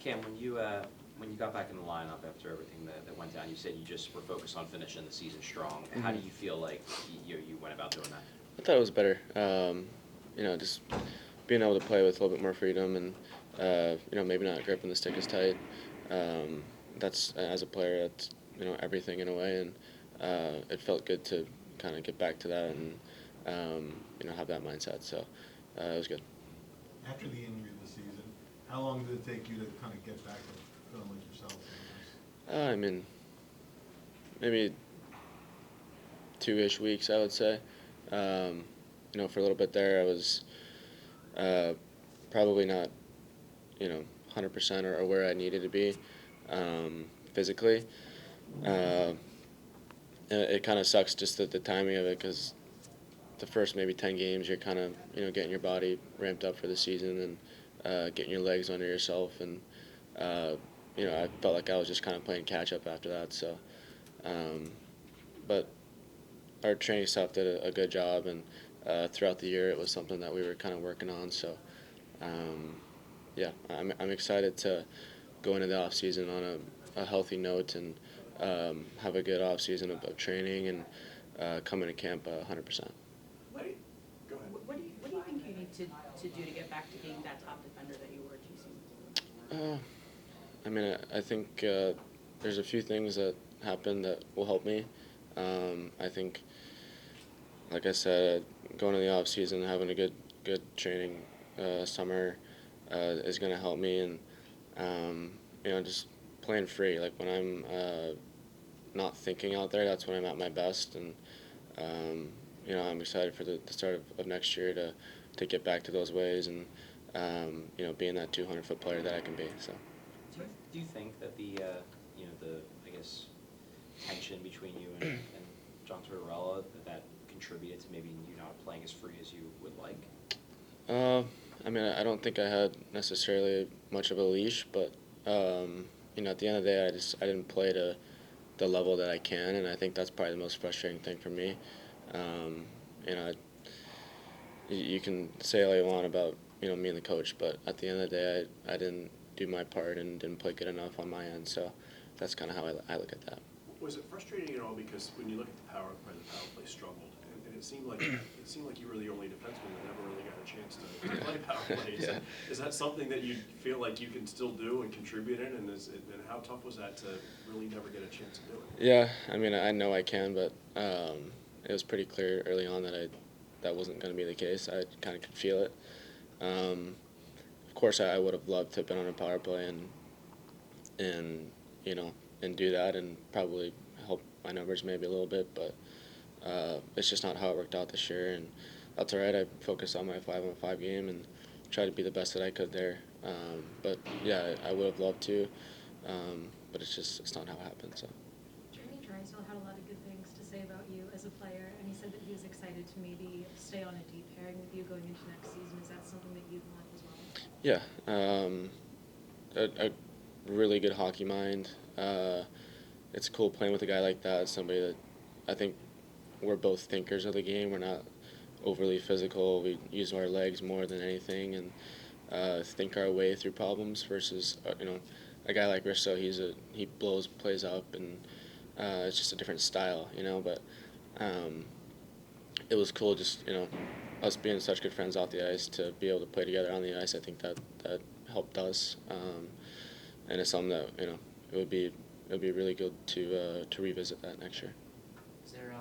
Cam, when you got back in the lineup after everything that went down, you said you just were focused on finishing the season strong. How do you feel like you went about doing that? I thought it was better. Just being able to play with a little bit more freedom and, maybe not gripping the stick as tight. That's, as a player, that's, everything in a way. And it felt good to kind of get back to that and, have that mindset. So it was good. After the injury this season, how long did it take you to kind of get back to feeling like yourself? I mean, maybe 2-ish weeks, I would say. For a little bit there, I was probably not, 100% or where I needed to be physically. It kind of sucks just the timing of it because the first maybe 10 games you're kind of, getting your body ramped up for the season and getting your legs under yourself. And, I felt like I was just kind of playing catch up after that. So, but our training staff did a good job, and throughout the year it was something that we were kind of working on. So, I'm excited to go into the off season on a healthy note and have a good off season of training and come into camp 100%. Go ahead. What do you think you need to do to get back to being that top defender that you were 2 seasons ago? I think there's a few things that happen that will help me. I think, like I said, going to the off season, having a good training summer is going to help me, and just playing free. Like when I'm not thinking out there, that's when I'm at my best, and I'm excited for the start of next year to get back to those ways and being that 200-foot player that I can be. So. Do you think that the I guess tension between you and John Tortorella that contributed to maybe you not playing as free as you would like? I don't think I had necessarily much of a leash, but at the end of the day, I didn't play to the level that I can, and I think that's probably the most frustrating thing for me. You can say all you want about me and the coach, but at the end of the day, I didn't do my part and didn't play good enough on my end. So that's kind of how I look at that. Was it frustrating at all because when you look at the power play struggled, and it seemed like you were the only defenseman that never really got a chance to play power play. Is that something that you feel like you can still do and contribute in, and how tough was that to really never get a chance to do it? Yeah, I know I can, but it was pretty clear early on that wasn't going to be the case. I kind of could feel it. Of course, I would have loved to have been on a power play and do that and probably help my numbers maybe a little bit, but it's just not how it worked out this year, and that's all right. I focused on my 5-on-5 game and tried to be the best that I could there. But yeah, I would have loved to, but it's not how it happened. So. Jeremy Drysdale had a lot of good things to say about you as a player, and he said that he was excited to maybe stay on a deep pairing with you going into next season. Is that something that you'd want as well? Yeah, a really good hockey mind. It's cool playing with a guy like that, somebody that I think we're both thinkers of the game. We're not overly physical. We use our legs more than anything and think our way through problems versus, a guy like Risto, he plays up, and it's just a different style, but it was cool just, us being such good friends off the ice to be able to play together on the ice. I think that helped us, and it's something that, it would be really good to revisit that next year. Is there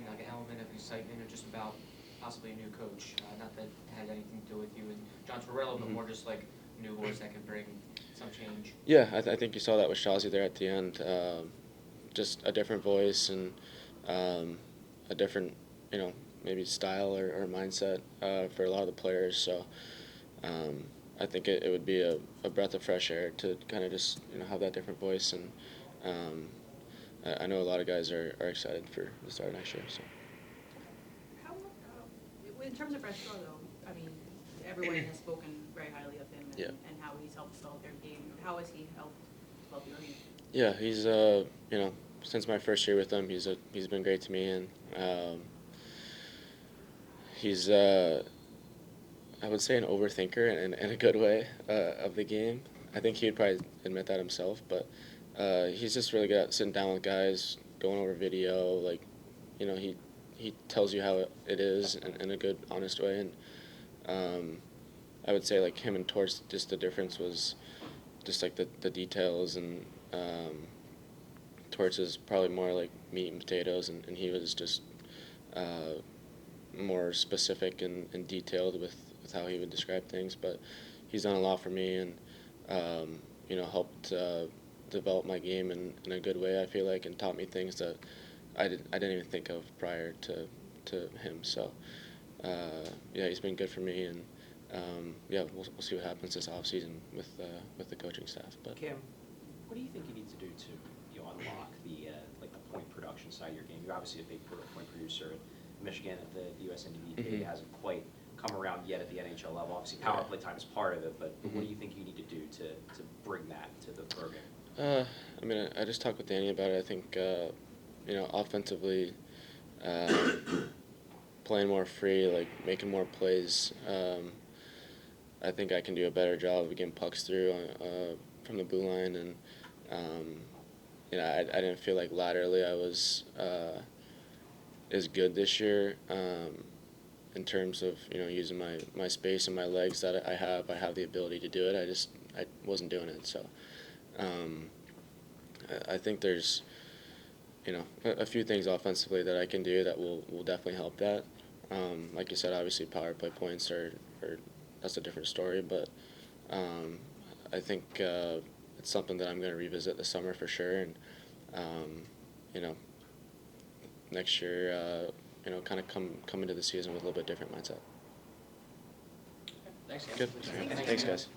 like an element of excitement or just about possibly a new coach? Not that it had anything to do with you and John Tortorella, but more just like a new voice that could bring some change. Yeah, I think you saw that with Shazzy there at the end. Just a different voice and a different, maybe style or mindset for a lot of the players. So I think it would be a breath of fresh air to kind of just have that different voice, and I know a lot of guys are excited for the start of next year. So. How, in terms of Risto, though, everyone has spoken very highly of him and how he's helped develop their game. How has he helped develop your game? Yeah, he's since my first year with him, he's been great to me, and he's I would say an overthinker in a good way of the game. I think he'd probably admit that himself, but he's just really good at sitting down with guys, going over video. Like, you know, he tells you how it is in a good, honest way. And I would say like him and Torts, just the difference was just like the details, and Torts is probably more like meat and potatoes, and he was just more specific and detailed with how he would describe things. But he's done a lot for me, and you know, helped develop my game in a good way, I feel like, and taught me things that I didn't even think of prior to him. So yeah, he's been good for me, and yeah, we'll see what happens this off season with the coaching staff. But Cam, what do you think you need to do to unlock the like the point production side of your game? You're obviously a big point producer at Michigan at the USNDP. Mhm. Hasn't quite come around yet at the NHL level. Obviously, power play time is part of it, but what do you think you need to do to bring that to the program? I mean, I just talked with Danny about it. I think you know, offensively, playing more free, like making more plays. I think I can do a better job of getting pucks through from the blue line, and you know, I didn't feel like laterally I was as good this year in terms of, you know, using my space and my legs that I have the ability to do it. I wasn't doing it. So I think there's, you know, a few things offensively that I can do that will definitely help that. Like you said, obviously power play points are that's a different story, but I think it's something that I'm going to revisit this summer for sure, and you know, next year, you know, kind of come into the season with a little bit different mindset. Thanks, Cam. Good. Thanks, guys.